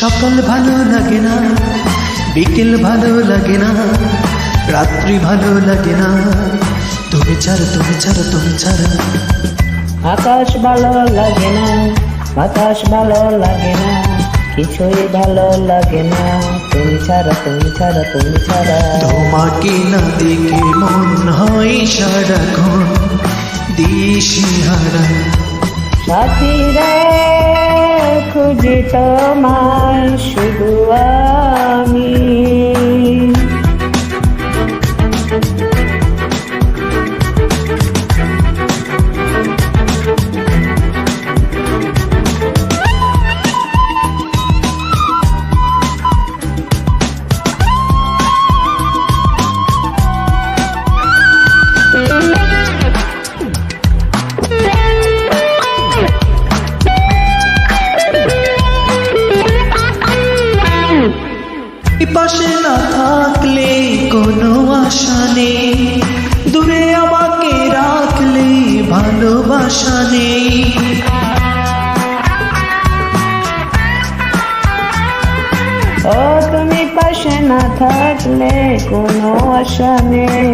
সকাল ভালো লাগে না, বিকেল ভালো লাগে না, রাত্রি ভালো লাগে না, তুমি ছাড়া তুমি ছাড়া তুমি ছাড়া। আকাশ ভালো লাগে না, বাতাস ভালো লাগে না, কিছুই ভালো লাগে না, তুমি ছাড়া তুমি ছাড়া তুমি ছাড়া। তোমাকে না দেখে মন হয় সারাক্ষণ দিশেহারা। সাথী রে খুঁজি তোমায় শুধু আমি। পাশে না থাকলে কোনো আশা নেই, দূরে আমাকে রাখলে ভালোবাসা নেই। ও তুমি পাশে না থাকলে কোনো আশা নেই,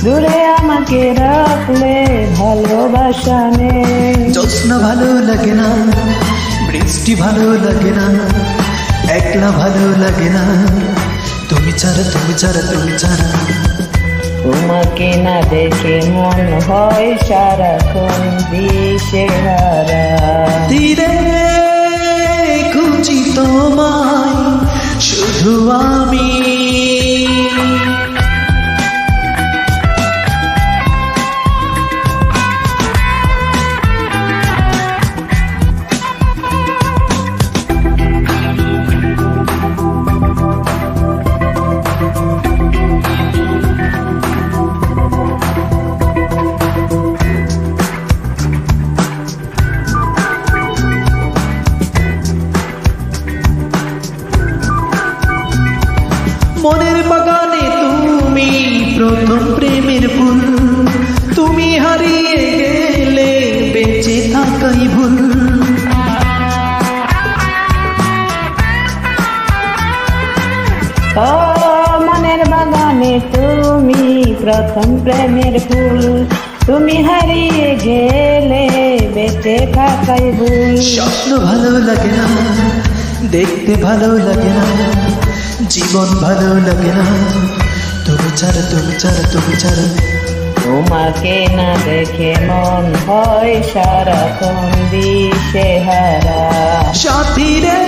দূরে আমাকে রাখলে ভালোবাসা নেই। জ্যোৎস্না ভালো লাগে না, বৃষ্টি ভালো লাগে না, একলা ভালো লাগে না, তুমি ছাড়া তুমি ছাড়া তুমি ছাড়া। তোমাকে না দেখে মন হয় সারাক্ষণ দিশেহারা। ধীরে খুঁজি তোমায় শুধু আমি। মনের বাগানে তুমি প্রথম প্রেমের ফুল, তুমি হারিয়ে গেলে বেঁচে থাকাই ভুল। ও মনের বাগানে তুমি প্রথম প্রেমের ফুল, তুমি হারিয়ে গেলে বেঁচে থাকাই ভুল। স্বপ্ন ভালো লাগে না, দেখতে ভালো লাগে না, জীবন ভালো লাগে না, তুমি ছাড়া তুমি ছাড়া তুমি ছাড়া। তোমাকে না দেখে মন হয় সারাক্ষণ দিশেহারা। সাথী রে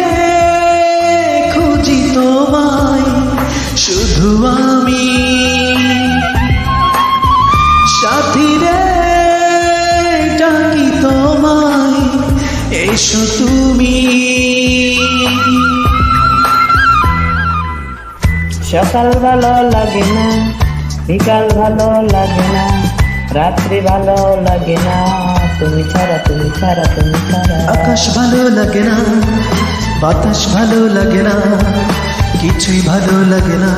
খুঁজি তোমায় শুধু আমি। সাথী রে ডাকি তোমায় এসো তুমি। সকাল ভালো লাগে না, বিকাল ভালো লাগে না, রাত্রি ভালো লাগে না, তুমি ছাড়া তুমি ছাড়া তুমি ছাড়া। আকাশ ভালো লাগে না, বাতাস ভালো লাগে না, কিছুই ভালো লাগে না,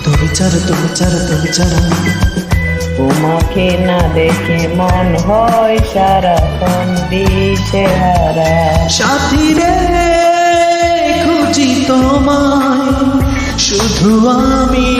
তুমি ছাড়া তুমি ছাড়া তুমি ছাড়া। তোমাকে না দেখে মন হয় সারাক্ষণ দিশেহারা। সাথী রে খুঁজি তোমায় শুধু আমি।